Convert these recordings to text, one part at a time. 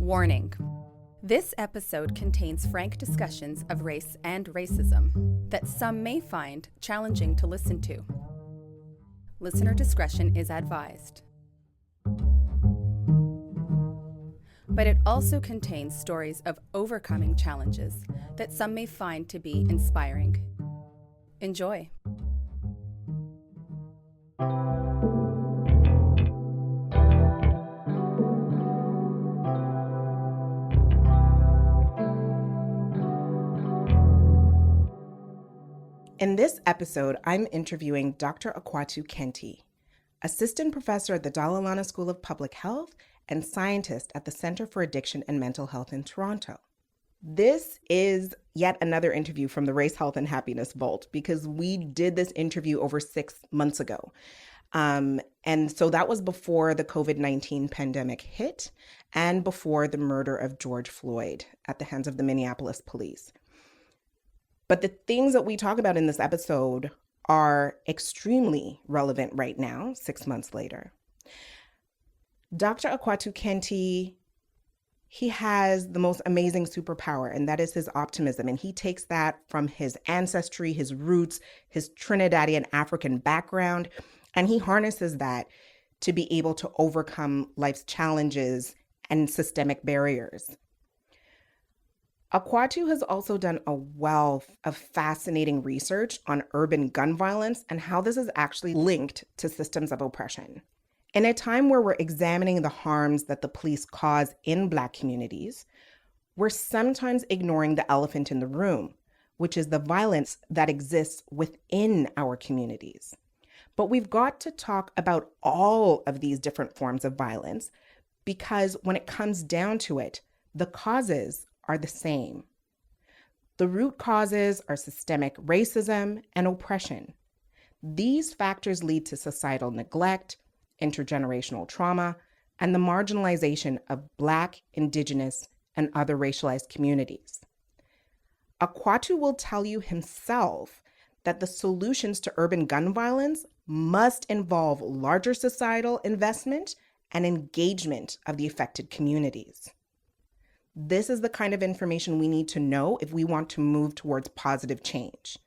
Warning. This episode contains frank discussions of race and racism that some may find challenging to listen to. Listener discretion is advised. But it also contains stories of overcoming challenges that some may find to be inspiring. Enjoy. In this episode, I'm interviewing Dr. Akwatu Khenti, assistant professor at the Dalhousie School of Public Health and scientist at the Center for Addiction and Mental Health in Toronto. This is yet another interview from the RaceHealth&Happiness Vault because we did this interview over 6 months ago. And so that was before the COVID-19 pandemic hit and before the murder of George Floyd at the hands of the Minneapolis police. But the things that we talk about in this episode are extremely relevant right now, 6 months later. Dr. Akwatu Khenti, he has the most amazing superpower, and that is his optimism. And he takes that from his ancestry, his roots, his Trinidadian African background, and he harnesses that to be able to overcome life's challenges and systemic barriers. Akwatu has also done a wealth of fascinating research on urban gun violence and how this is actually linked to systems of oppression. In a time where we're examining the harms that the police cause in Black communities, we're sometimes ignoring the elephant in the room, which is the violence that exists within our communities. But we've got to talk about all of these different forms of violence because when it comes down to it, the causes are the same. The root causes are systemic racism and oppression. These factors lead to societal neglect, intergenerational trauma, and the marginalization of Black, Indigenous, and other racialized communities. Akwatu will tell you himself that the solutions to urban gun violence must involve larger societal investment and engagement of the affected communities. This is the kind of information we need to know if we want to move towards positive change.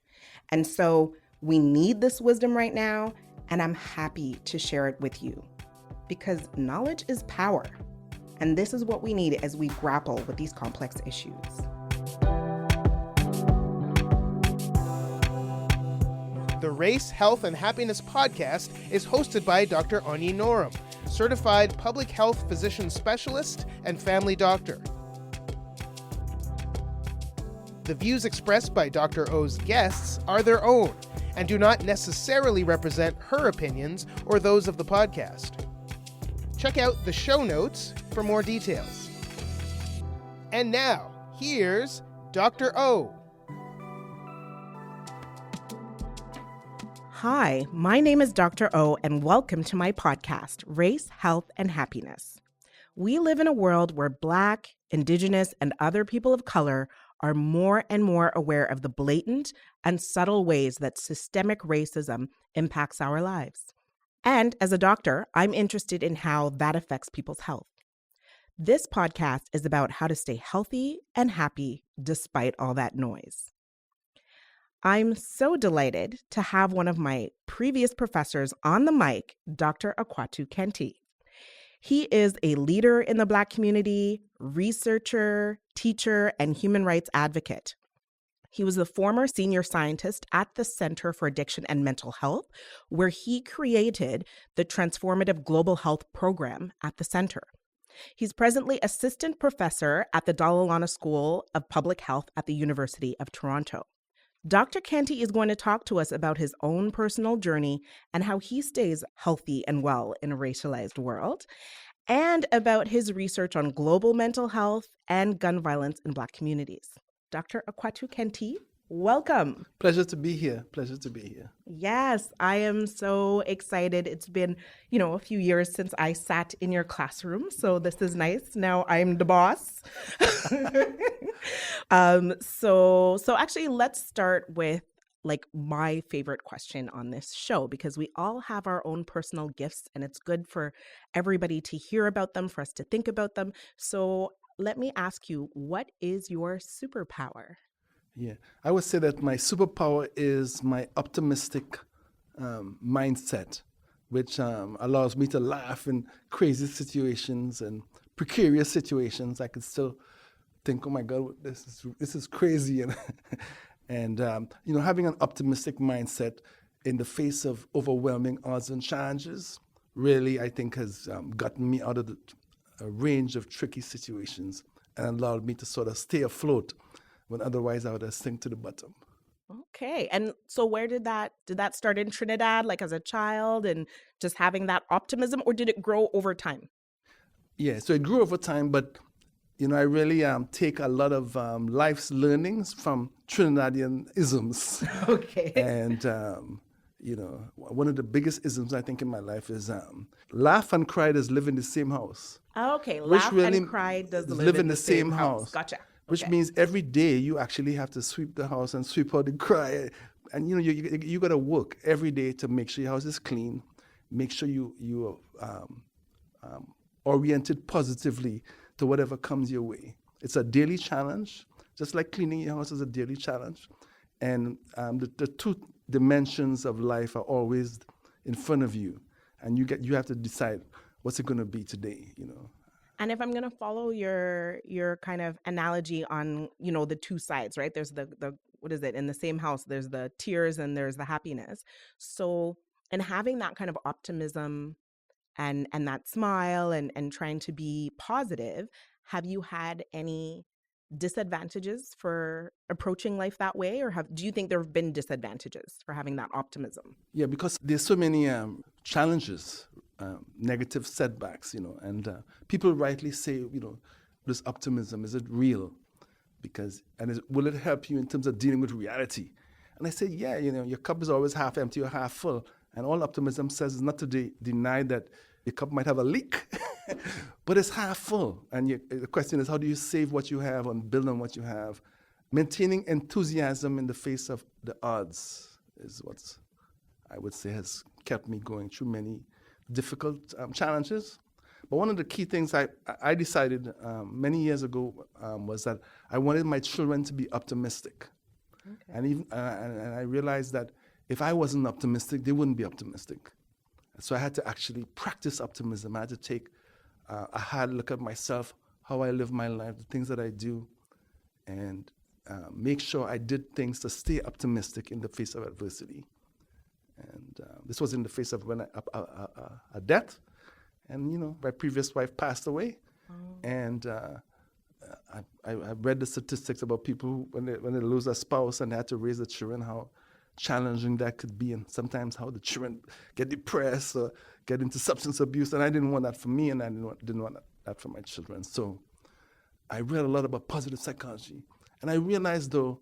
And so we need this wisdom right now, and I'm happy to share it with you because knowledge is power. And this is what we need as we grapple with these complex issues. The Race, Health, and Happiness podcast is hosted by Dr. Onye, certified public health physician specialist and family doctor. The views expressed by Dr. O's guests are their own and do not necessarily represent her opinions or those of the podcast. Check out the show notes for more details. And now, here's Dr. O. Hi, my name is Dr. O, and welcome to my podcast, Race, Health, and Happiness. We live in a world where Black, Indigenous, and other people of color are more and more aware of the blatant and subtle ways that systemic racism impacts our lives. And as a doctor, I'm interested in how that affects people's health. This podcast is about how to stay healthy and happy despite all that noise. I'm so delighted to have one of my previous professors on the mic, Dr. Akwatu Khenti. He is a leader in the Black community, researcher, teacher, and human rights advocate. He was the former senior scientist at the Center for Addiction and Mental Health, where he created the transformative global health program at the center. He's presently assistant professor at the Dalhousie School of Public Health at the University of Toronto. Dr. Khenti is going to talk to us about his own personal journey and how he stays healthy and well in a racialized world, and about his research on global mental health and gun violence in Black communities. Dr. Akwatu Khenti, welcome. Pleasure to be here. Yes, I am so excited. It's been, a few years since I sat in your classroom, so this is nice. Now I'm the boss. So actually, let's start with my favorite question on this show, because we all have our own personal gifts and it's good for everybody to hear about them, for us to think about them. So let me ask you, what is your superpower? Yeah, I would say that my superpower is my optimistic mindset, which allows me to laugh in crazy situations and precarious situations. I could still think, "Oh my God, this is crazy," and having an optimistic mindset in the face of overwhelming odds and challenges really, I think, has gotten me out of a range of tricky situations and allowed me to sort of stay afloat when otherwise I would have sink to the bottom. Okay. And so where did that start in Trinidad, like as a child and just having that optimism, or did it grow over time? Yeah, so it grew over time, but I really take a lot of life's learnings from Trinidadian isms. Okay. And, one of the biggest isms I think in my life is laugh and cry does live in the same house. Okay. Which Laugh really and cry does is live in the same house. Gotcha. Which Okay. means every day you actually have to sweep the house and sweep out the cry. And you got to work every day to make sure your house is clean, make sure you oriented positively to whatever comes your way. It's a daily challenge, just like cleaning your house is a daily challenge. And the two dimensions of life are always in front of you, and you have to decide what's it going to be today. And if I'm going to follow your kind of analogy on, the two sides, right? There's the what is it? In the same house, there's the tears and there's the happiness. So, and having that kind of optimism and that smile and trying to be positive, have you had any disadvantages for approaching life that way, or do you think there have been disadvantages for having that optimism? Yeah, because there's so many challenges, negative setbacks, and people rightly say, this optimism, is it real? Will it help you in terms of dealing with reality? And I say, yeah, your cup is always half empty or half full. And all optimism says is not to deny that your cup might have a leak, but it's half full. And the question is, how do you save what you have and build on what you have? Maintaining enthusiasm in the face of the odds is what I would say has kept me going through many difficult challenges. But one of the key things I decided many years ago was that I wanted my children to be optimistic. Okay. And I realized that if I wasn't optimistic, they wouldn't be optimistic. So I had to actually practice optimism. I had to take a hard look at myself, how I live my life, the things that I do, and make sure I did things to stay optimistic in the face of adversity. And this was in the face of a death. And, my previous wife passed away. Oh. And I read the statistics about people who, when they lose a spouse and they had to raise the children, how challenging that could be, and sometimes how the children get depressed or get into substance abuse. And I didn't want that for me, and I didn't want that for my children. So I read a lot about positive psychology. And I realized, though,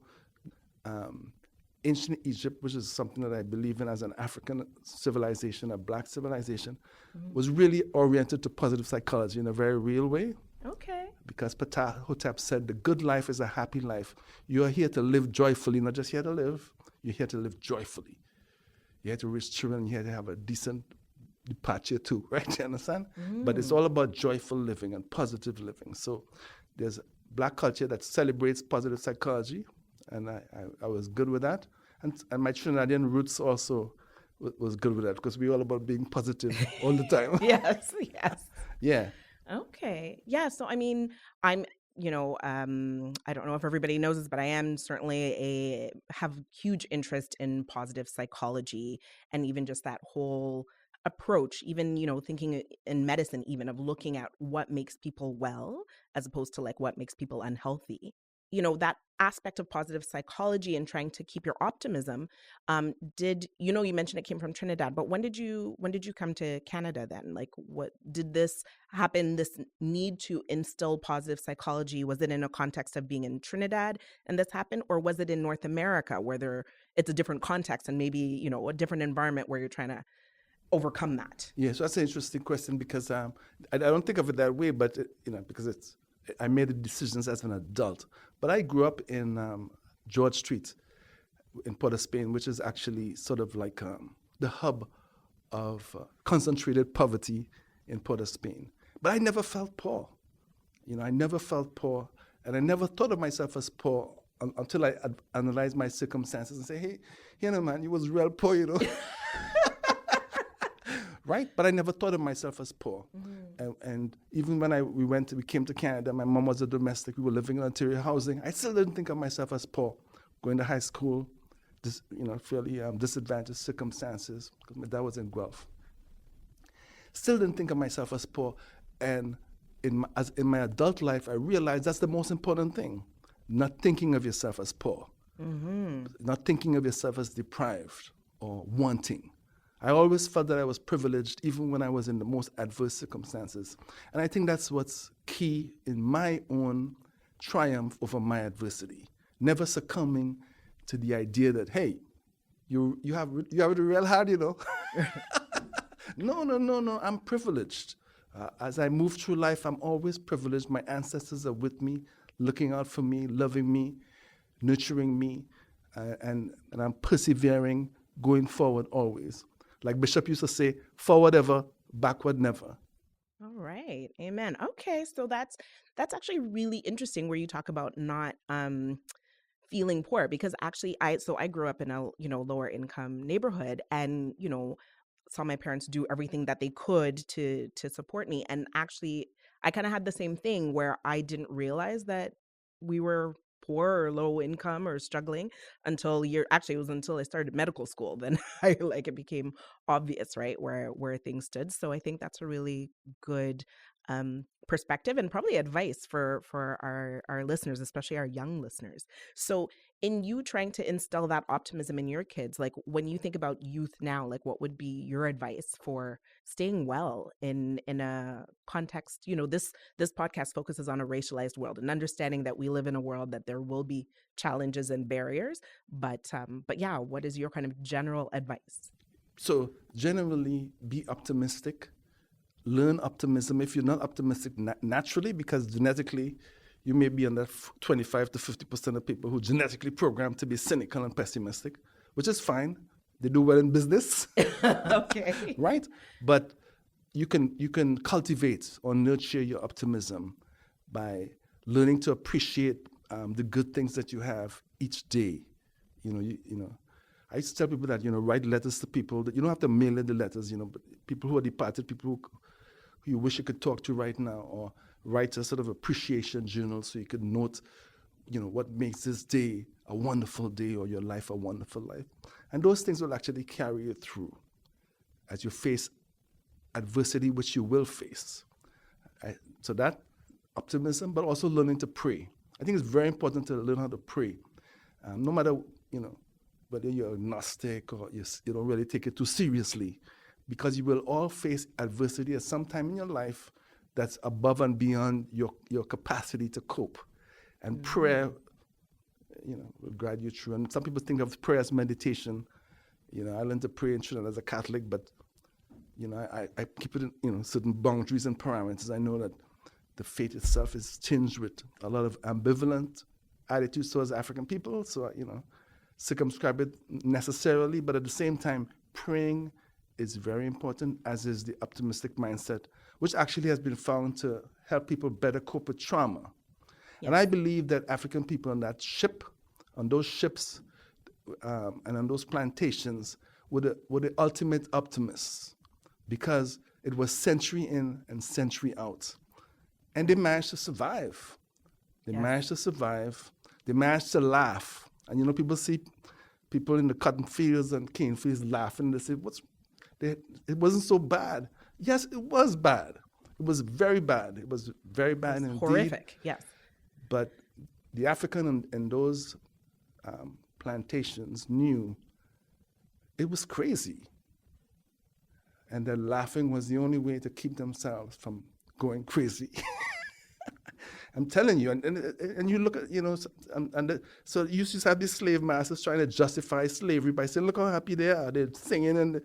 ancient Egypt, which is something that I believe in as an African civilization, a black civilization, was really oriented to positive psychology in a very real way. Okay. Because Ptah said, the good life is a happy life. You are here to live joyfully, not just here to live. You're here to live joyfully. You're here to raise children. You're here to have a decent departure too, right? You understand? But it's all about joyful living and positive living. So there's a black culture that celebrates positive psychology, and I was good with that. And my Trinidadian roots also was good with that, because we're all about being positive all the time. Yes. Yeah. Okay. Yeah. So, I mean, I'm, I don't know if everybody knows this, but I am certainly have huge interest in positive psychology, and even just that whole approach, even, thinking in medicine, even of looking at what makes people well, as opposed to like what makes people unhealthy. That aspect of positive psychology and trying to keep your optimism. You mentioned it came from Trinidad, but when did you come to Canada then? Like, what did this happen? This need to instill positive psychology, was it in a context of being in Trinidad and this happened, or was it in North America where it's a different context and maybe, a different environment where you're trying to overcome that? Yeah, so that's an interesting question, because I don't think of it that way, but because I made the decisions as an adult. But I grew up in George Street in Port of Spain, which is actually sort of like the hub of concentrated poverty in Port of Spain. But I never felt poor. I never felt poor, and I never thought of myself as poor until I analyzed my circumstances and say, hey, man, you was real poor, Right? But I never thought of myself as poor. And even when we came to Canada, my mom was a domestic, we were living in Ontario housing, I still didn't think of myself as poor. Going to high school, fairly disadvantaged circumstances, because my dad was in Guelph. Still didn't think of myself as poor. And in my adult life, I realized that's the most important thing. Not thinking of yourself as poor. Not thinking of yourself as deprived or wanting. I always felt that I was privileged even when I was in the most adverse circumstances. And I think that's what's key in my own triumph over my adversity. Never succumbing to the idea that, hey, you have it real hard, No, I'm privileged. As I move through life, I'm always privileged. My ancestors are with me, looking out for me, loving me, nurturing me, and I'm persevering, going forward always. Like Bishop used to say, forward ever, backward never. All right. Amen. Okay. So that's actually really interesting where you talk about not feeling poor, because actually I grew up in a, lower income neighborhood, and, saw my parents do everything that they could to support me. And actually I kind of had the same thing where I didn't realize that we were poor or low income or struggling until it was until I started medical school. Then it became obvious, right, where things stood. So I think that's a really good perspective and probably advice for our listeners, especially our young listeners. So in you trying to instill that optimism in your kids, like when you think about youth now, like what would be your advice for staying well in a context, this podcast focuses on a racialized world and understanding that we live in a world that there will be challenges and barriers, but yeah, what is your kind of general advice? So generally, be optimistic. Learn optimism. If you're not optimistic naturally, because genetically, you may be in that 25 to 50% of people who genetically programmed to be cynical and pessimistic, which is fine. They do well in business. Okay. Right? But you can cultivate or nurture your optimism by learning to appreciate the good things that you have each day. I used to tell people that, write letters to people that you don't have to mail the letters, but people who are departed, people who you wish you could talk to right now, or write a sort of appreciation journal so you could note, what makes this day a wonderful day or your life a wonderful life. And those things will actually carry you through as you face adversity, which you will face. So that optimism, but also learning to pray. I think it's very important to learn how to pray. No matter, whether you're agnostic or you don't really take it too seriously, because you will all face adversity at some time in your life that's above and beyond your capacity to cope. And prayer, will guide you through. And some people think of prayer as meditation. I learned to pray in Trinidad as a Catholic, but, I keep it in, certain boundaries and parameters. I know that the faith itself is tinged with a lot of ambivalent attitudes towards African people. So, circumscribe it necessarily, but at the same time, praying is very important, as is the optimistic mindset, which actually has been found to help people better cope with trauma. Yes. And I believe that African people on that ship, on those ships, and on those plantations were the ultimate optimists, because it was century in and century out. And they managed to survive. They managed to survive. They managed to laugh. And people see people in the cotton fields and cane fields laughing. They say, it wasn't so bad. Yes, it was bad. It was very bad. It was very bad indeed. Horrific, yes. But the African in those plantations knew it was crazy. And that laughing was the only way to keep themselves from going crazy. I'm telling you, and you look at, so you used to have these slave masters trying to justify slavery by saying, look how happy they are. They're singing and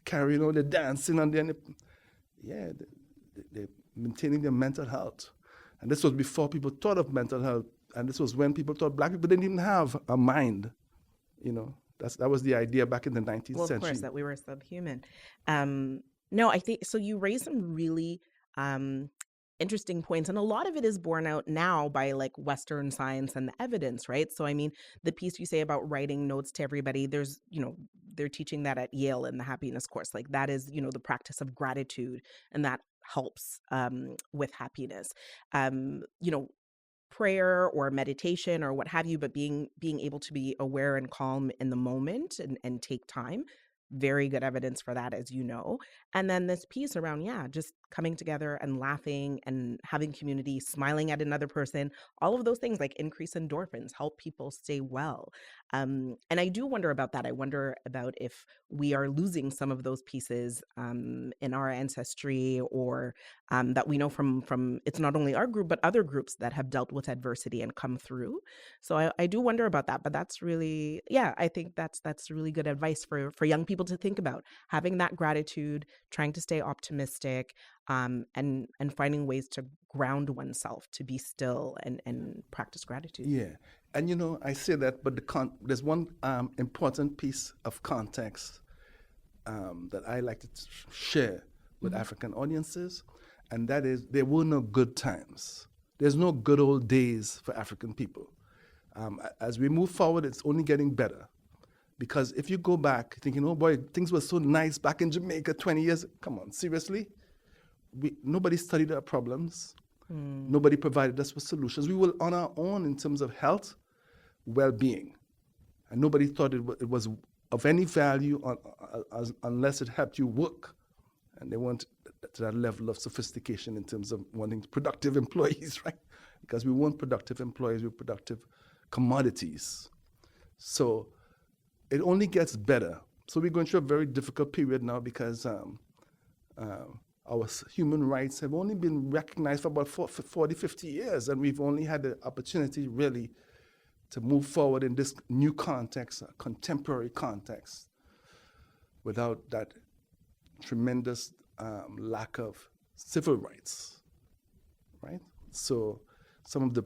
carrying on, they're dancing, and then, they're maintaining their mental health. And this was before people thought of mental health, and this was when people thought black people didn't even have a mind. That was the idea back in the 19th century. Well, of course, that we were subhuman. No, I think, so you raised some really interesting points. And a lot of it is borne out now by like Western science and the evidence, right? So, I mean, the piece you say about writing notes to everybody, there's, they're teaching that at Yale in the happiness course. Like that is, the practice of gratitude, and that helps with happiness. Prayer or meditation or what have you, but being able to be aware and calm in the moment and take time. Very good evidence for that, as you know. And then this piece around, just coming together and laughing and having community, smiling at another person, all of those things like increase endorphins, help people stay well. And I do wonder about that. I wonder about if we are losing some of those pieces in our ancestry, or that we know from it's not only our group, but other groups that have dealt with adversity and come through. So I do wonder about that. But that's really, I think that's really good advice for young people to think about, having that gratitude, trying to stay optimistic, and finding ways to ground oneself, to be still and practice gratitude. Yeah. And I say that, but there's one important piece of context that I like to share with African audiences, and that is there were no good times. There's no good old days for African people. As we move forward, it's only getting better. Because if you go back thinking, oh boy, things were so nice back in Jamaica 20 years, come on, seriously? Nobody studied our problems. Nobody provided us with solutions. We were on our own in terms of health, well-being. And nobody thought it was of any value unless it helped you work. And they weren't to that level of sophistication in terms of wanting productive employees, right? Because we weren't productive employees, we were productive commodities. So it only gets better. So we're going through a very difficult period now because our human rights have only been recognized for about 40, 50 years, and we've only had the opportunity really to move forward in this new context, a contemporary context, without that tremendous lack of civil rights, right? So some of the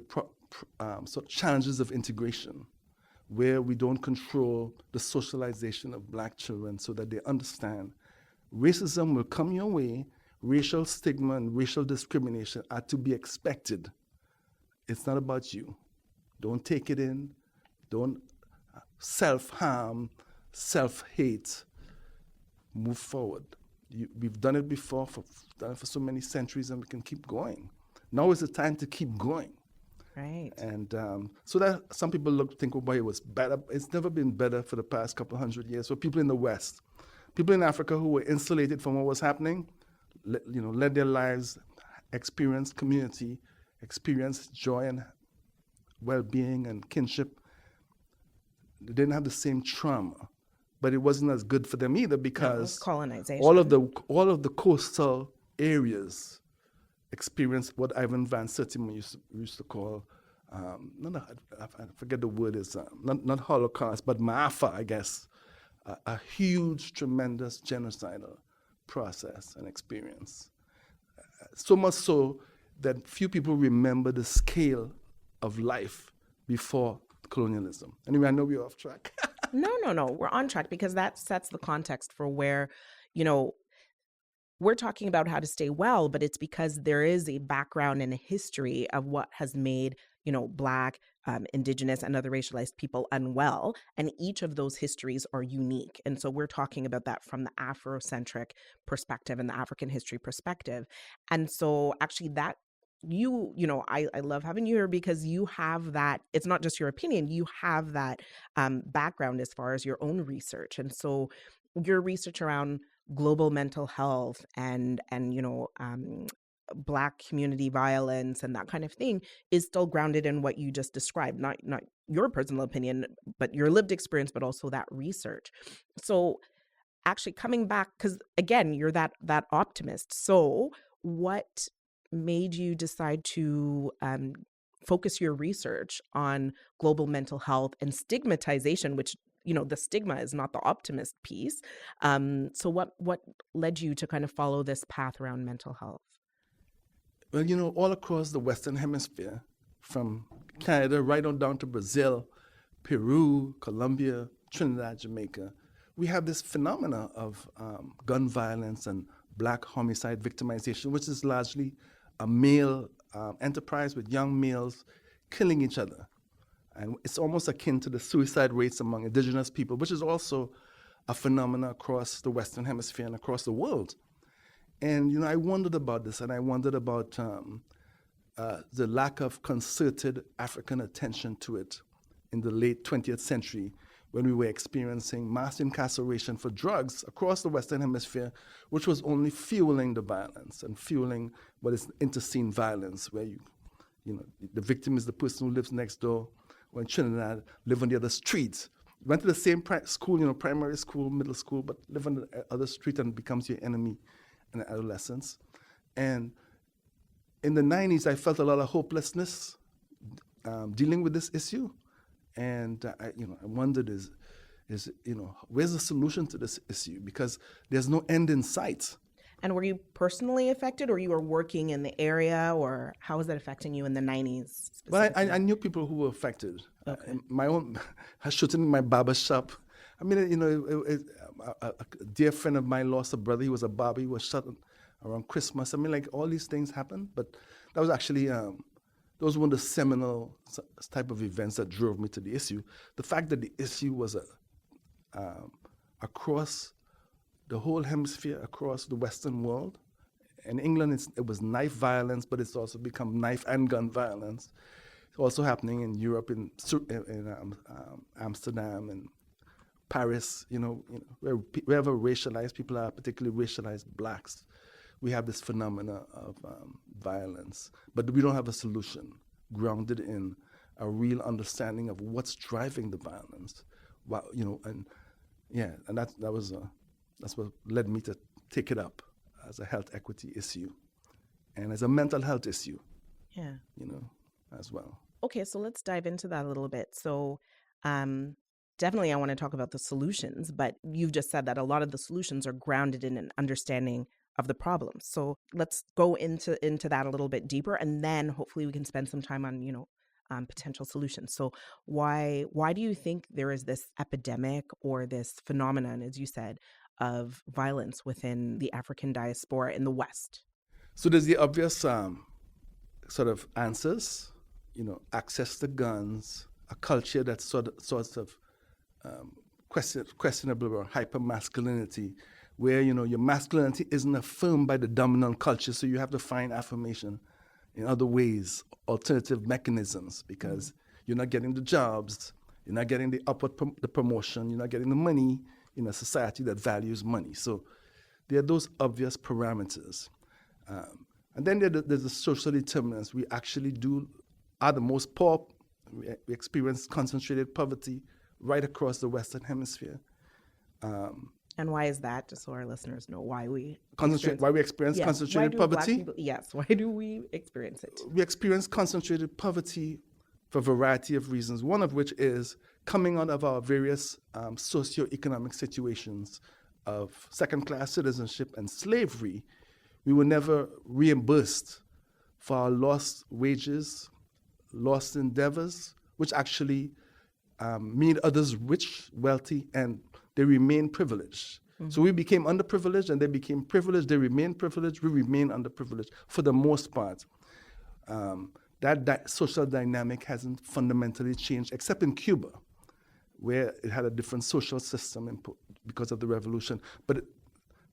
sort of challenges of integration, where we don't control the socialization of Black children so that they understand racism will come your way, racial stigma and racial discrimination are to be expected. It's not about you. Don't take it in. Don't self-harm, self-hate. Move forward. We've done it before, done it for so many centuries, and we can keep going. Now is the time to keep going. Right. And so that some people think, oh boy, it was better. It's never been better for the past couple hundred years. For people in the West, people in Africa who were insulated from what was happening, led their lives, experience community, experience joy and well-being and kinship. They didn't have the same trauma, but it wasn't as good for them either because colonization. All of the coastal areas experienced what Ivan Van Sertima used to call, I forget the word is, not Holocaust, but Maafa, I guess, a huge, tremendous genocidal process and experience. So much so that few people remember the scale of life before colonialism. Anyway, I know we're off track. No. We're on track because that sets the context for where, we're talking about how to stay well, but it's because there is a background and a history of what has made, Black, Indigenous, and other racialized people unwell. And each of those histories are unique. And so we're talking about that from the Afrocentric perspective and the African history perspective. And so actually that I love having you here because you have that, it's not just your opinion, you have that background as far as your own research. And so your research around global mental health and Black community violence and that kind of thing is still grounded in what you just described, not your personal opinion, but your lived experience, but also that research. So actually coming back, because again, you're that optimist. So what made you decide to focus your research on global mental health and stigmatization, which the stigma is not the optimist piece. So what led you to kind of follow this path around mental health? Well, all across the Western Hemisphere, from Canada right on down to Brazil, Peru, Colombia, Trinidad, Jamaica, we have this phenomena of gun violence and Black homicide victimization, which is largely a male enterprise with young males killing each other. And it's almost akin to the suicide rates among indigenous people, which is also a phenomenon across the Western Hemisphere and across the world. And, I wondered about this, and I wondered about the lack of concerted African attention to it in the late 20th century, when we were experiencing mass incarceration for drugs across the Western Hemisphere, which was only fueling the violence and fueling what is interscene violence, where the victim is the person who lives next door, or in Trinidad, live on the other street. Went to the same school, primary school, middle school, but live on the other street and becomes your enemy in adolescence. And in the 90s, I felt a lot of hopelessness dealing with this issue. And I wondered, where's the solution to this issue? Because there's no end in sight. And were you personally affected, or you were working in the area, or how was that affecting you in the 90s? Well, I knew people who were affected. Okay. My own, I shooting in my barber shop. I mean, a dear friend of mine lost a brother. He was a barber. He was shot around Christmas. I mean, like, all these things happened. But that was actually, those were the seminal type of events that drove me to the issue. The fact that the issue was across the whole hemisphere, across the Western world. In England, it was knife violence, but it's also become knife and gun violence. It's also happening in Europe, in Amsterdam and Paris, wherever racialized people are, particularly racialized blacks, we have this phenomena of violence. But we don't have a solution grounded in a real understanding of what's driving the violence. And that's what led me to take it up as a health equity issue and as a mental health issue. Yeah. As well. Okay, so let's dive into that a little bit. So definitely I want to talk about the solutions, but you've just said that a lot of the solutions are grounded in an understanding of the problems. So let's go into that a little bit deeper, and then hopefully we can spend some time on potential solutions. So why do you think there is this epidemic or this phenomenon, as you said, of violence within the African diaspora in the West? So there's the obvious sort of answers, access to guns, a culture that's sort of questionable or hyper-masculinity, where, your masculinity isn't affirmed by the dominant culture, so you have to find affirmation in other ways, alternative mechanisms, because you're not getting the jobs, you're not getting the the promotion, you're not getting the money in a society that values money. So there are those obvious parameters. And then there's the social determinants. We actually are the most poor. We experience concentrated poverty right across the Western Hemisphere. And why is that? Just so our listeners know why we experience concentrated poverty. Why do we experience it? We experience concentrated poverty for a variety of reasons, one of which is coming out of our various socioeconomic situations of second-class citizenship and slavery. We were never reimbursed for our lost wages, lost endeavors, which actually made others rich, wealthy, and they remain privileged. Mm-hmm. So we became underprivileged, and they became privileged. They remain privileged. We remain underprivileged for the most part. That social dynamic hasn't fundamentally changed, except in Cuba, where it had a different social system because of the revolution. But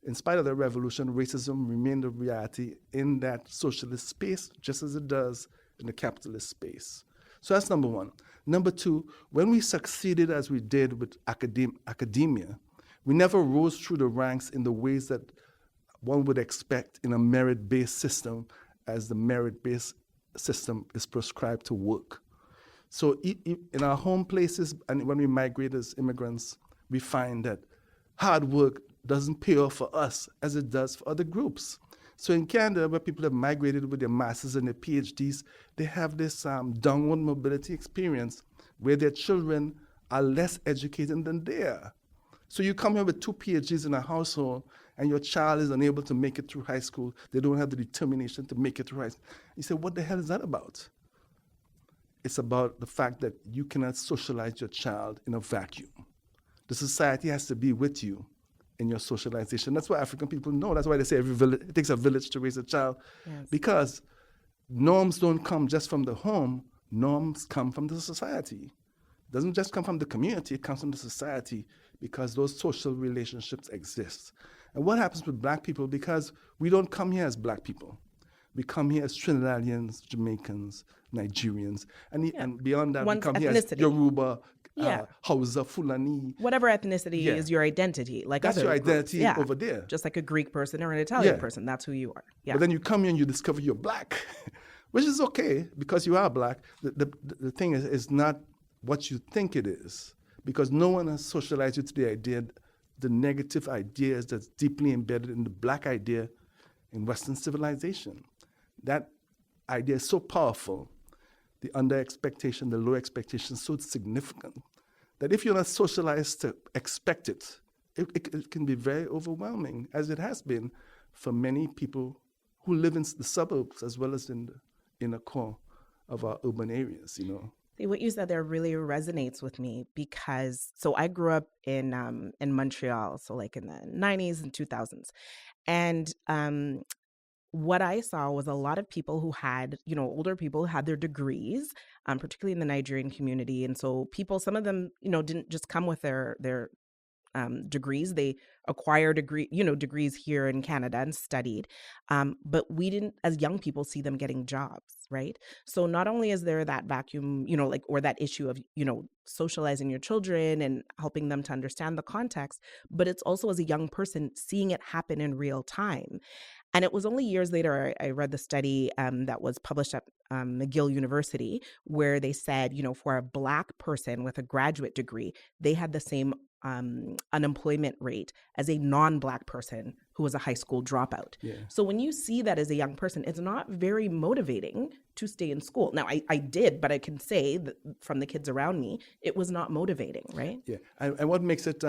in spite of the revolution, racism remained a reality in that socialist space, just as it does in the capitalist space. So that's number one. Number two, when we succeeded as we did with academia, we never rose through the ranks in the ways that one would expect in a merit-based system, as the merit-based system is prescribed to work. So in our home places, and when we migrate as immigrants, we find that hard work doesn't pay off for us as it does for other groups. So in Canada, where people have migrated with their masters and their PhDs, they have this downward mobility experience where their children are less educated than they are. So you come here with 2 PhDs in a household, and your child is unable to make it through high school. They don't have the determination to make it through high school. You say, what the hell is that about? It's about the fact that you cannot socialize your child in a vacuum. The society has to be with you in your socialization. That's why African people know. That's why they say it takes a village to raise a child. Yes. Because norms don't come just from the home. Norms come from the society. It doesn't just come from the community, it comes from the society because those social relationships exist. And what happens with black people, because we don't come here as black people. We come here as Trinidadians, Jamaicans, Nigerians, and beyond that, we come here as Yoruba, Hausa, Fulani. Whatever ethnicity is your identity. Like that's your identity groups. over there. Just like a Greek person or an Italian person, that's who you are. Yeah. But then you come here and you discover you're black, which is okay because you are black. The thing is not what you think it is, because no one has socialized you to the idea, the negative ideas that's deeply embedded in the black idea in Western civilization. That idea is so powerful, the under expectation, the low expectation, so significant, that if you're not socialized to expect it, it can be very overwhelming, as it has been for many people who live in the suburbs as well as in the inner core of our urban areas, you know. See, what you said there really resonates with me because, so I grew up in Montreal, so like in the 90s and 2000s. And what I saw was a lot of people who had, older people who had their degrees, particularly in the Nigerian community. And so some of them, didn't just come with their degrees. They acquired degrees here in Canada and studied. But we didn't, as young people, see them getting jobs, right? So not only is there that vacuum, or that issue of, socializing your children and helping them to understand the context, but it's also as a young person seeing it happen in real time. And it was only years later I read the study that was published at McGill University, where they said, for a Black person with a graduate degree, they had the same unemployment rate as a non-Black person who was a high school dropout. Yeah. So when you see that as a young person, it's not very motivating to stay in school. Now, I did, but I can say that from the kids around me, it was not motivating, right? Yeah, and what makes it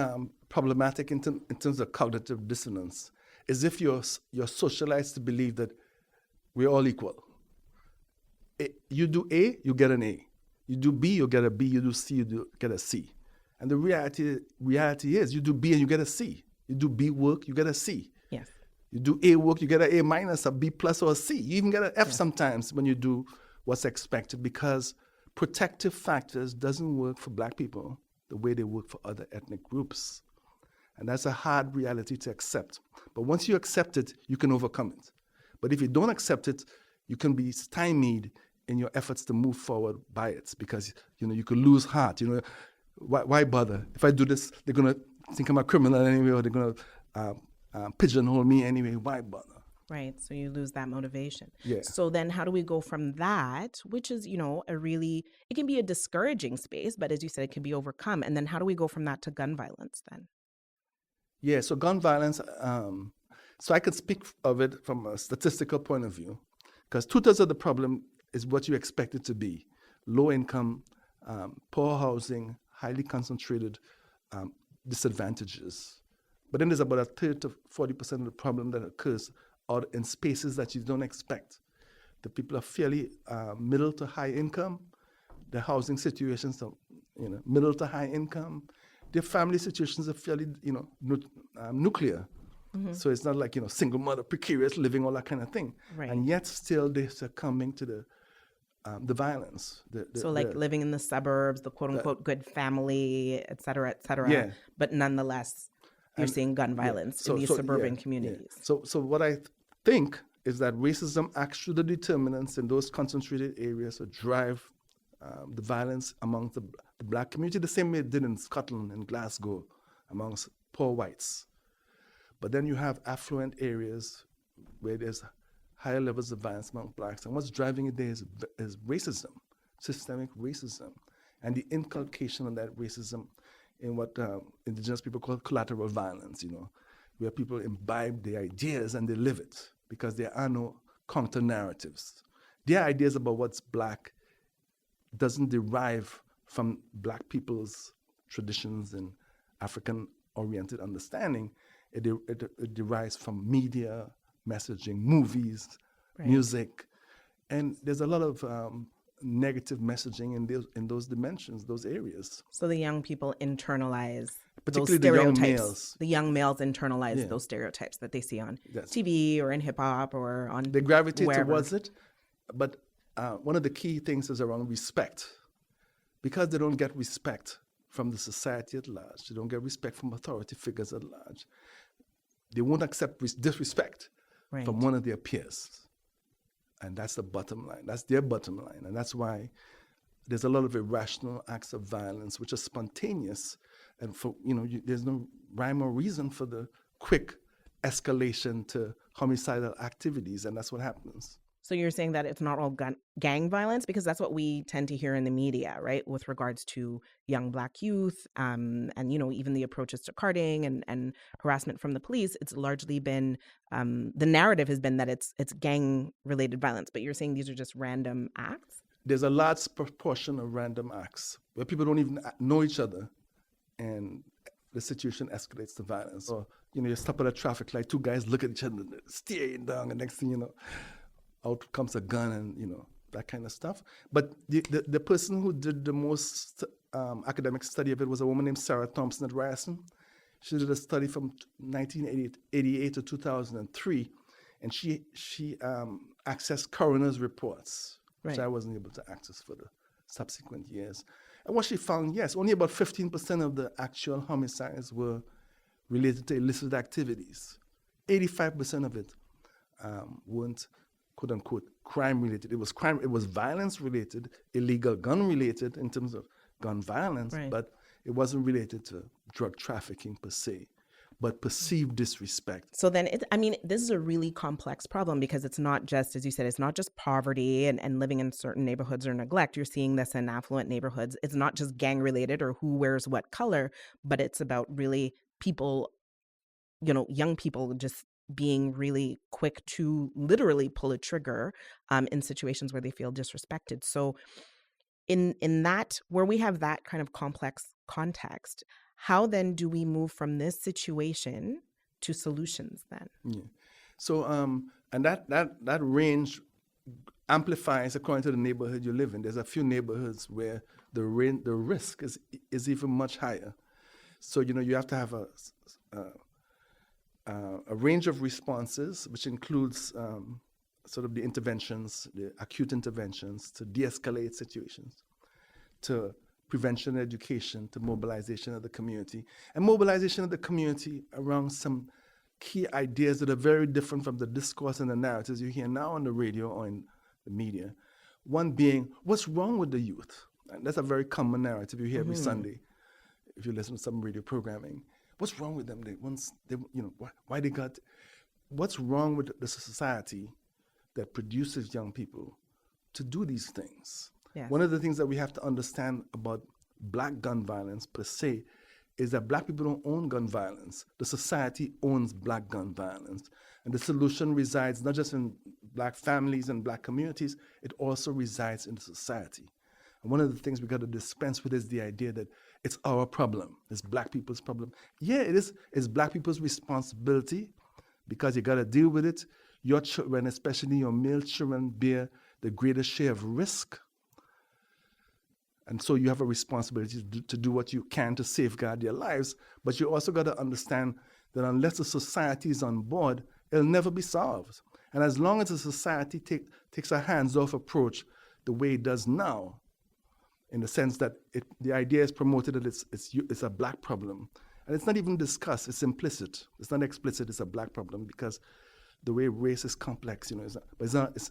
problematic in terms of cognitive dissonance is if you're socialized to believe that we're all equal. You do A, you get an A. You do B, you get a B. You do C, you get a C. And the reality is you do B and you get a C. You do B work, you get a C. Yes. You do A work, you get an A minus, a B plus, or a C. You even get an F sometimes when you do what's expected, because protective factors doesn't work for Black people the way they work for other ethnic groups. And that's a hard reality to accept. But once you accept it, you can overcome it. But if you don't accept it, you can be stymied in your efforts to move forward by it, because you could lose heart. Why bother? If I do this, they're gonna think I'm a criminal anyway, or they're gonna pigeonhole me anyway. Why bother? Right. So you lose that motivation. Yeah. So then how do we go from that, which is, it can be a discouraging space, but as you said, it can be overcome. And then how do we go from that to gun violence then? Yeah, so gun violence, so I could speak of it from a statistical point of view, because 2/3 of the problem is what you expect it to be: low income, poor housing, highly concentrated disadvantages. But then there's about a 30 to 40% of the problem that occurs out in spaces that you don't expect. The people are fairly middle to high income. The housing situations are middle to high income. Their family situations are fairly, nuclear. Mm-hmm. So it's not like, single mother, precarious living, all that kind of thing. Right. And yet still they're succumbing to the violence. Living in the suburbs, the quote unquote good family, et cetera, et cetera. Yeah. But nonetheless, you're seeing gun violence in these suburban communities. Yeah. So what I think is that racism acts through the determinants in those concentrated areas that drive the violence amongst the Black community, the same way it did in Scotland and Glasgow amongst poor whites. But then you have affluent areas where there's higher levels of violence among Blacks. And what's driving it there is racism, systemic racism, and the inculcation of that racism in what indigenous people call collateral violence, where people imbibe the ideas and they live it because there are no counter narratives. Their ideas about what's Black doesn't derive from Black people's traditions and African-oriented understanding. It derives from media, messaging, movies, right, music. And there's a lot of negative messaging in those dimensions, those areas. So the young people internalize particularly those stereotypes. The young males. The young males internalize those stereotypes that they see on TV or in hip-hop or on They gravitate wherever. towards it. But one of the key things is around respect. Because they don't get respect from the society at large, they don't get respect from authority figures at large, they won't accept disrespect from one of their peers. And that's the bottom line. That's their bottom line. And that's why there's a lot of irrational acts of violence, which are spontaneous. And for, there's no rhyme or reason for the quick escalation to homicidal activities. And that's what happens. So you're saying that it's not all gang violence, because that's what we tend to hear in the media, right? With regards to young Black youth, and even the approaches to carding and harassment from the police. It's largely been the narrative has been that it's gang related violence. But you're saying these are just random acts. There's a large proportion of random acts where people don't even know each other, and the situation escalates to violence. Or you stop at a traffic light, two guys look at each other, staring down, and next thing you know, out comes a gun and, that kind of stuff. But the person who did the most academic study of it was a woman named Sarah Thompson at Ryerson. She did a study from 1988 to 2003, and she accessed coroner's reports, which I wasn't able to access for the subsequent years. And what she found, yes, only about 15% of the actual homicides were related to illicit activities. 85% of it weren't quote unquote crime related. It was violence related, illegal gun related in terms of gun violence, but it wasn't related to drug trafficking per se, but perceived disrespect. So then, this is a really complex problem, because it's not just, as you said, it's not just poverty and living in certain neighborhoods or neglect. You're seeing this in affluent neighborhoods. It's not just gang related or who wears what color, but it's about really people, young people just being really quick to literally pull a trigger in situations where they feel disrespected. So in that, where we have that kind of complex context, how then do we move from this situation to solutions then? Yeah. So and that range amplifies according to the neighborhood you live in. There's a few neighborhoods where the risk is even much higher. So you have to have a range of responses, which includes sort of the interventions, the acute interventions to de-escalate situations, to prevention education, to mobilization of the community, and mobilization of the community around some key ideas that are very different from the discourse and the narratives you hear now on the radio or in the media. One being, what's wrong with the youth? And that's a very common narrative you hear every Sunday if you listen to some radio programming. What's wrong with them? Why they got? What's wrong with the society that produces young people to do these things? Yes. One of the things that we have to understand about Black gun violence per se is that Black people don't own gun violence. The society owns Black gun violence. And the solution resides not just in Black families and Black communities, it also resides in the society. And one of the things we got to dispense with is the idea that it's our problem. It's Black people's problem. Yeah, it is. It's Black people's responsibility, because you got to deal with it. Your children, especially your male children, bear the greatest share of risk. And so you have a responsibility to do what you can to safeguard their lives. But you also got to understand that unless the society is on board, it'll never be solved. And as long as the society takes a hands-off approach the way it does now, in the sense that the idea is promoted that it's a Black problem. And it's not even discussed, it's implicit. It's not explicit, it's a Black problem, because the way race is complex,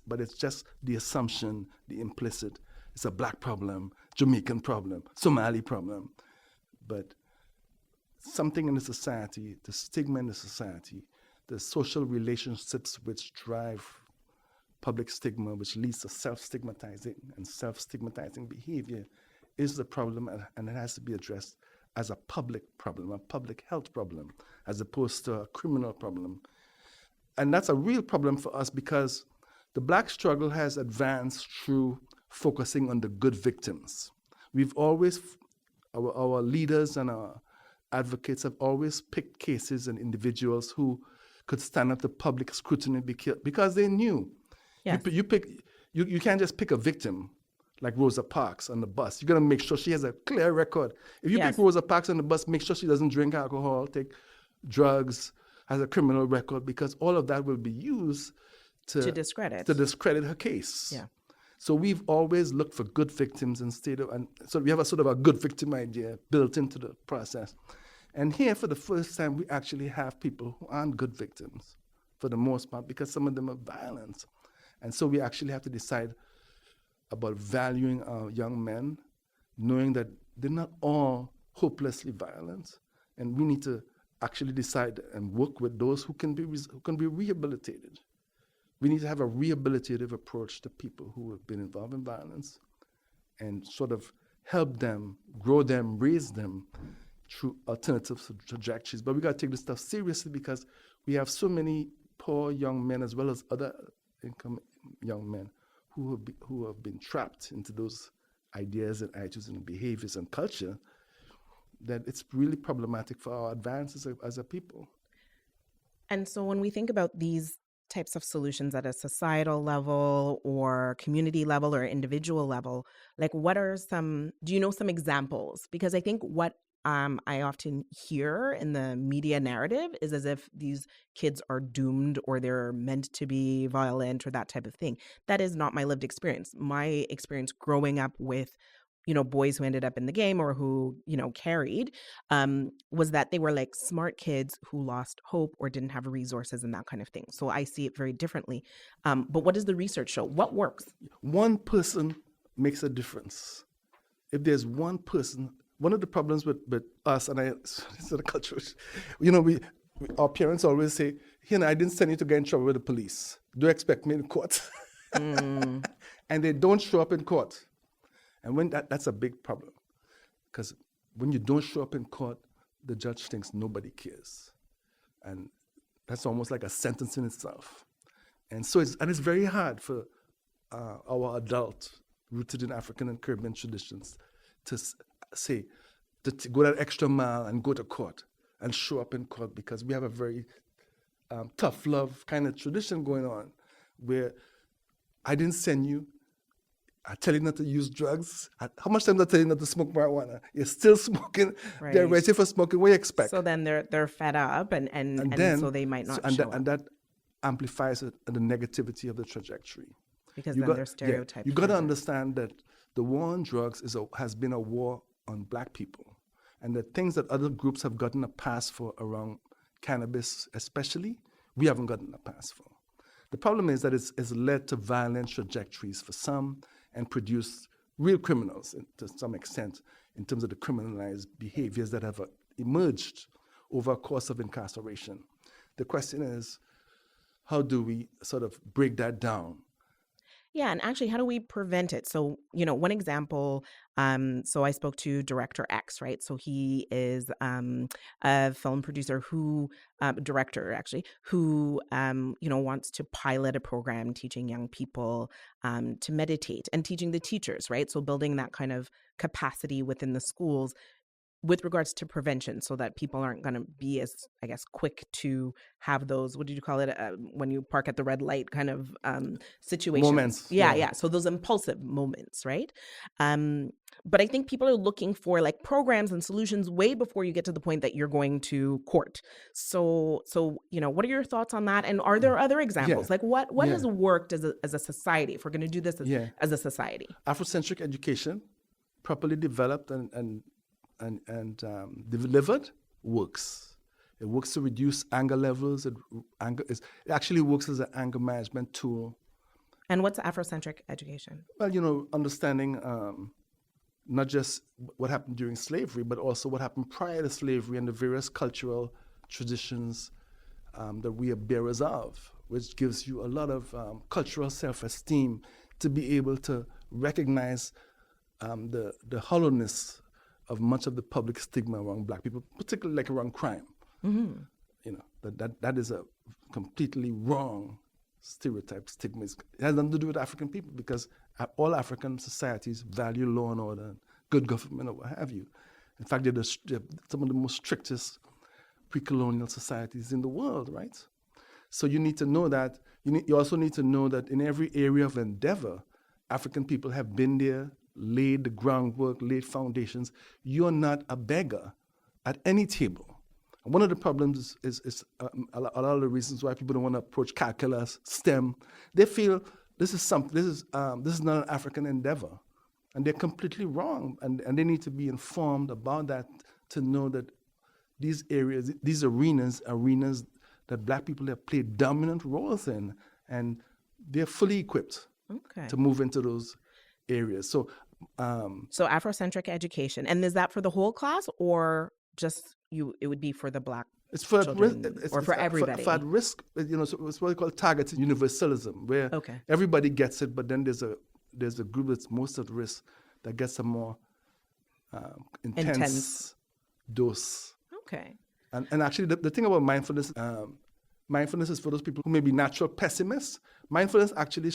but it's just the assumption, the implicit. It's a Black problem, Jamaican problem, Somali problem. But something in the society, the stigma in the society, the social relationships which drive public stigma, which leads to self-stigmatizing and self-stigmatizing behavior, is the problem, and it has to be addressed as a public problem, a public health problem, as opposed to a criminal problem. And that's a real problem for us, because the Black struggle has advanced through focusing on the good victims. We've always, our leaders and our advocates have always picked cases and individuals who could stand up to public scrutiny because they knew. Yes. You can't just pick a victim like Rosa Parks on the bus. You got to make sure she has a clear record. If you pick Rosa Parks on the bus, make sure she doesn't drink alcohol, take drugs, has a criminal record, because all of that will be used to discredit her case. Yeah. So we've always looked for good victims instead of, and so we have a sort of a good victim idea built into the process. And here, for the first time, we actually have people who aren't good victims, for the most part, because some of them are violent. And so we actually have to decide about valuing our young men, knowing that they're not all hopelessly violent, and we need to actually decide and work with those who can be rehabilitated. We need to have a rehabilitative approach to people who have been involved in violence and sort of help them, grow them, raise them through alternative trajectories. But we got to take this stuff seriously because we have so many poor young men as well as other income young men who have been trapped into those ideas and attitudes and behaviors and culture that it's really problematic for our advances as a people. And so when we think about these types of solutions at a societal level or community level or individual level, like do you know some examples? Because I think what I often hear in the media narrative is as if these kids are doomed or they're meant to be violent or that type of thing. That is not my lived experience. My experience growing up with boys who ended up in the game or who, carried, was that they were like smart kids who lost hope or didn't have resources and that kind of thing. So I see it very differently. But what does the research show? What works? One person makes a difference. If there's one person, one of the problems with us, and it's a culture, our parents always say, I didn't send you to get in trouble with the police. Do you expect me in court? And they don't show up in court. And when that's a big problem, because when you don't show up in court, the judge thinks nobody cares, and that's almost like a sentence in itself. And so it's very hard for our adult, rooted in African and Caribbean traditions, to go that extra mile and go to court and show up in court, because we have a very tough love kind of tradition going on, where I didn't send you. I tell you not to use drugs. How much time do I tell you not to smoke marijuana? You're still smoking. Right. They're ready for smoking. What do you expect? So then they're fed up, and then, so they might not show up. And that amplifies the negativity of the trajectory. Because they're stereotyped. You got to understand that the war on drugs has been a war on Black people. And the things that other groups have gotten a pass for around cannabis especially, we haven't gotten a pass for. The problem is that it's led to violent trajectories for some, and produce real criminals to some extent in terms of the criminalized behaviors that have emerged over a course of incarceration. The question is, how do we sort of break that down? Yeah, and actually, how do we prevent it? So, one example, so I spoke to Director X, right? So he is a film producer director actually, who, wants to pilot a program teaching young people to meditate and teaching the teachers, right? So building that kind of capacity within the schools with regards to prevention, so that people aren't going to be as, I guess, quick to have those, what did you call it, when you park at the red light kind of situations. Moments. Yeah. So those impulsive moments, right? But I think people are looking for like programs and solutions way before you get to the point that you're going to court. So what are your thoughts on that? And are there other examples? Like what has worked as a society, if we're going to do this as a society? Afrocentric education, properly developed and delivered, works. It works to reduce anger levels. It actually works as an anger management tool. And what's Afrocentric education? Well, understanding not just what happened during slavery, but also what happened prior to slavery and the various cultural traditions that we are bearers of, which gives you a lot of cultural self-esteem to be able to recognize the hollowness of much of the public stigma around Black people, particularly like around crime. Mm-hmm. That is a completely wrong stereotype, stigma. It has nothing to do with African people, because all African societies value law and order and good government or what have you. In fact, they're some of the most strictest pre-colonial societies in the world, right? So you need to know that. You also need to know that in every area of endeavor, African people have been there, laid the groundwork, laid foundations. You're not a beggar at any table. One of the problems is a lot of the reasons why people don't want to approach calculus, STEM. They feel this is not an African endeavor, and they're completely wrong. And they need to be informed about that to know that these areas, these arenas that Black people have played dominant roles in, and they're fully equipped to move into those areas. So Afrocentric education, and is that for the whole class or just it would be for the Black children, or for everybody? For at risk, so it's what we call targeted universalism, where everybody gets it, but then there's a group that's most at risk that gets a more intense dose. Okay. And actually, the thing about mindfulness is for those people who may be natural pessimists. Mindfulness actually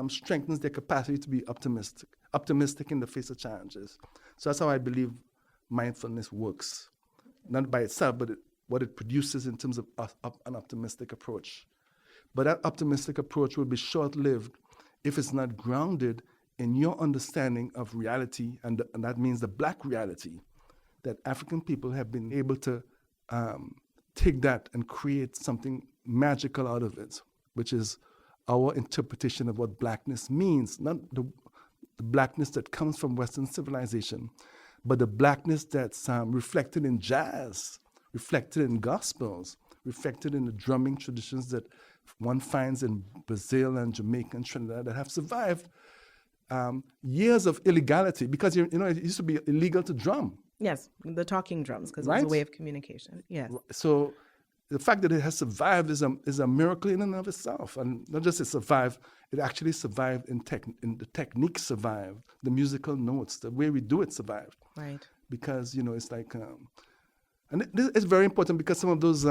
strengthens their capacity to be optimistic in the face of challenges. So that's how I believe mindfulness works. Not by itself, but what it produces in terms of an optimistic approach. But that optimistic approach will be short-lived if it's not grounded in your understanding of reality, and that means the Black reality, that African people have been able to take that and create something magical out of it, which is our interpretation of what Blackness means, not the Blackness that comes from Western civilization, but the Blackness that's reflected in jazz, reflected in gospels, reflected in the drumming traditions that one finds in Brazil and Jamaica and Trinidad that have survived years of illegality, because it used to be illegal to drum. Yes, the talking drums, because it was a way of communication. Yes. So the fact that it has survived is a miracle in and of itself. And not just it survived, it actually survived in the technique survived, the musical notes, the way we do it survived. Right. Because, it's like, and it's very important because some of those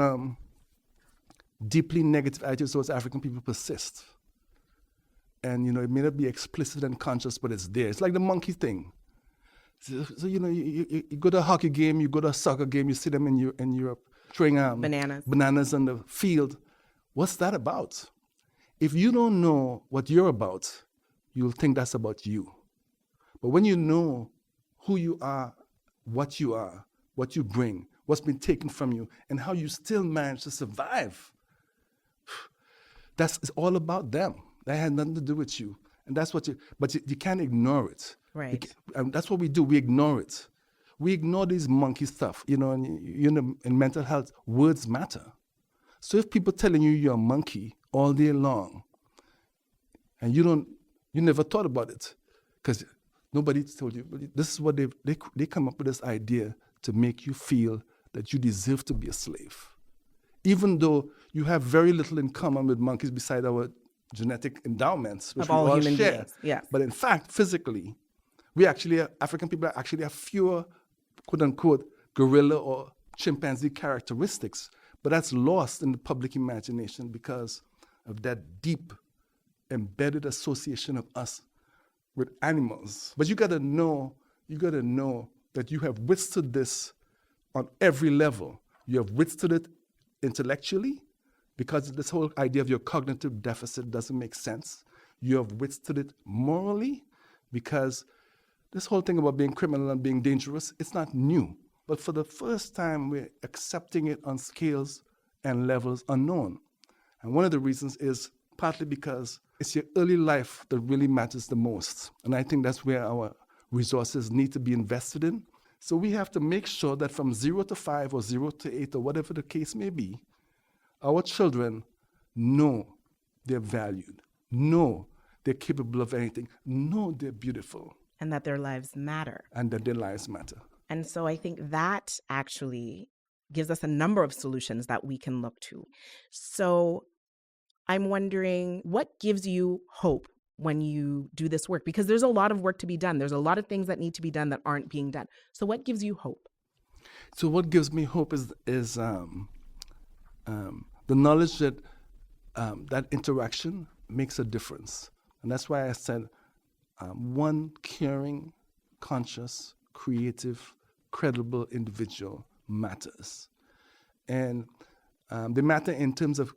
deeply negative attitudes towards African people persist. And, it may not be explicit and conscious, but it's there. It's like the monkey thing. So you go to a hockey game, you go to a soccer game, you see them in Europe throwing bananas on the field. What's that about? If you don't know what you're about, you'll think that's about you. But when you know who you are, what you bring, what's been taken from you, and how you still manage to survive, it's all about them. That had nothing to do with you. And that's but you can't ignore it. Right. And that's what we do. We ignore it. We ignore this monkey stuff. In mental health, words matter. So if people telling you you're a monkey all day long, and you never thought about it, because nobody told you, this is what they come up with this idea to make you feel that you deserve to be a slave. Even though you have very little in common with monkeys beside our genetic endowments, which we all human share. Beings. Yes. But in fact, physically, African people actually have fewer, quote unquote, gorilla or chimpanzee characteristics. But that's lost in the public imagination because of that deep, embedded association of us with animals. But you gotta know that you have withstood this on every level. You have withstood it intellectually, because this whole idea of your cognitive deficit doesn't make sense. You have withstood it morally, because this whole thing about being criminal and being dangerous, it's not new. But for the first time, we're accepting it on scales and levels unknown. And one of the reasons is partly because it's your early life that really matters the most. And I think that's where our resources need to be invested in. So we have to make sure that from 0 to 5 or 0 to 8 or whatever the case may be, our children know they're valued, know they're capable of anything, know they're beautiful. And that their lives matter. And that their lives matter. And so I think that actually gives us a number of solutions that we can look to. So I'm wondering, what gives you hope when you do this work? Because there's a lot of work to be done. There's a lot of things that need to be done that aren't being done. So what gives you hope? So what gives me hope is the knowledge that that interaction makes a difference. And that's why I said one caring, conscious, creative, credible individual matters. And they matter in terms of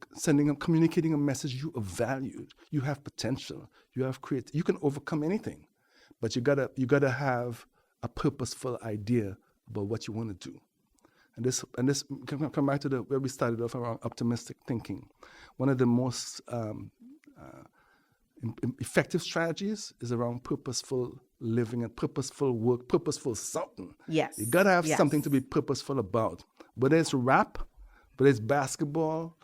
communicating a message: you are valued, you have potential, you have you can overcome anything, but you gotta have a purposeful idea about what you want to do. And this can come back to where we started off around optimistic thinking. One of the most effective strategies is around purposeful living and purposeful work, purposeful something. Yes. You gotta have something to be purposeful about. Whether it's rap, whether it's basketball.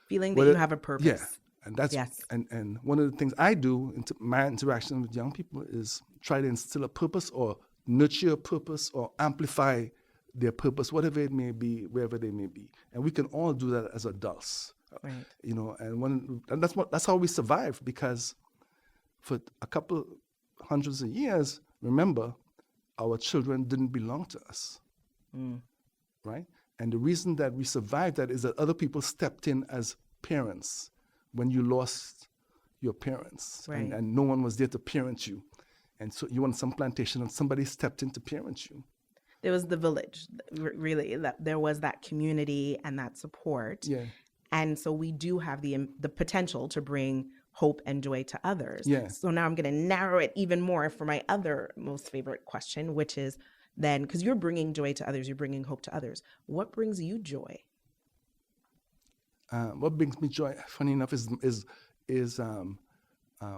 Feeling that you have a purpose. Yeah. And that's and one of the things I do in my interaction with young people is try to instill a purpose or nurture a purpose or amplify their purpose, whatever it may be, wherever they may be. And we can all do that as adults. Right. You know, and that's how we survived, because for a couple hundreds of years, remember, our children didn't belong to us. Right? And the reason that we survived that is that other people stepped in as parents when you lost your parents. Right. And no one was there to parent you. And so you were on some plantation and somebody stepped in to parent you. There was the village, really, that there was that community and that support. Yeah. And so we do have the potential to bring hope and joy to others. Yeah. So now I'm going to narrow it even more for my other most favorite question, which is then, because you're bringing joy to others, you're bringing hope to others. What brings you joy? What brings me joy, funny enough, is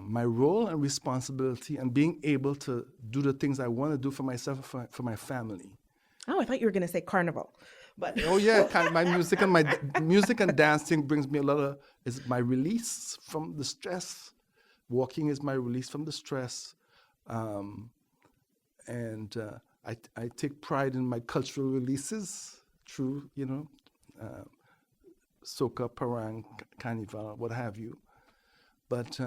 my role and responsibility and being able to do the things I want to do for myself, for my family. Oh, I thought you were going to say carnival. But oh yeah, my music and dancing brings me is my release from the stress. Walking is my release from the stress, and I take pride in my cultural releases through soca, parang, carnival, what have you. But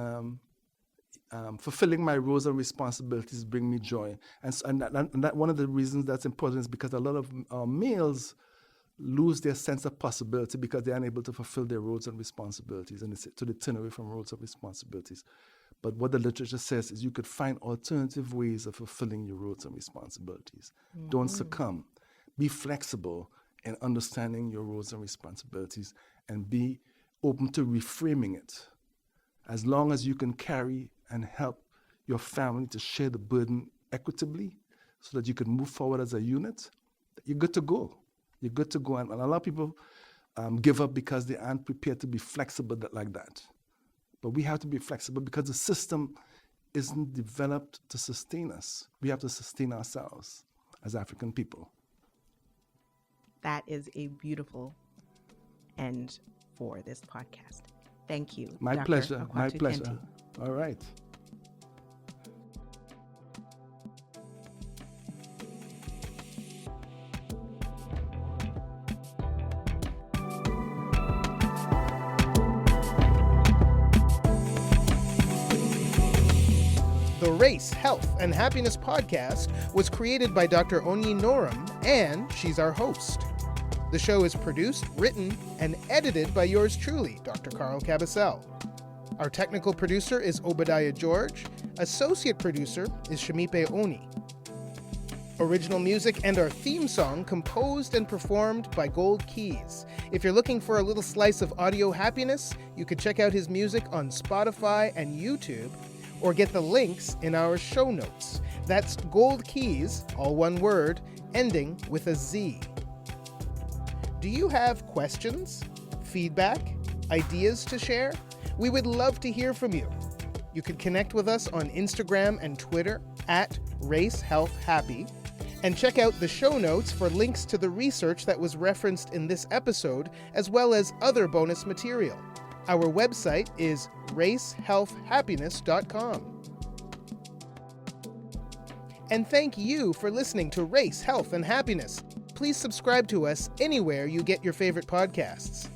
fulfilling my roles and responsibilities bring me joy, and that one of the reasons that's important is because a lot of males lose their sense of possibility because they're unable to fulfill their roles and responsibilities, and so they turn away from roles and responsibilities. But what the literature says is you could find alternative ways of fulfilling your roles and responsibilities. Mm-hmm. Don't succumb. Be flexible in understanding your roles and responsibilities, and be open to reframing it. As long as you can carry and help your family to share the burden equitably so that you can move forward as a unit, you're good to go. You're good to go. And a lot of people give up because they aren't prepared to be flexible like that. But we have to be flexible because the system isn't developed to sustain us. We have to sustain ourselves as African people. That is a beautiful end for this podcast. Thank you. My Dr. pleasure. Akwatu My pleasure. Khenti. All right. The Race, Health, and Happiness podcast was created by Dr. Onye and she's our host. The show is produced, written, and edited by yours truly, Dr. Carl Cabasel. Our technical producer is Obadiah George. Associate producer is Shamipe Oni. Original music and our theme song composed and performed by Gold Keys. If you're looking for a little slice of audio happiness, you can check out his music on Spotify and YouTube, or get the links in our show notes. That's Gold Keys, all one word, ending with a Z. Do you have questions, feedback, ideas to share? We would love to hear from you. You can connect with us on Instagram and Twitter at RaceHealth&Happy, and check out the show notes for links to the research that was referenced in this episode, as well as other bonus material. Our website is RaceHealth&Happiness.com. And thank you for listening to Race, Health, and Happiness. Please subscribe to us anywhere you get your favorite podcasts.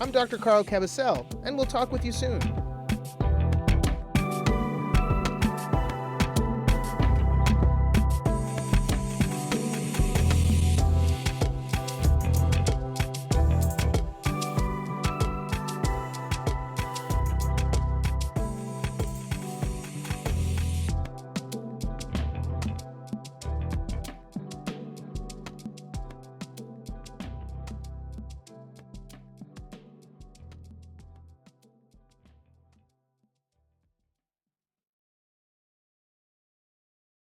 I'm Dr. Carl Cabasel, and we'll talk with you soon.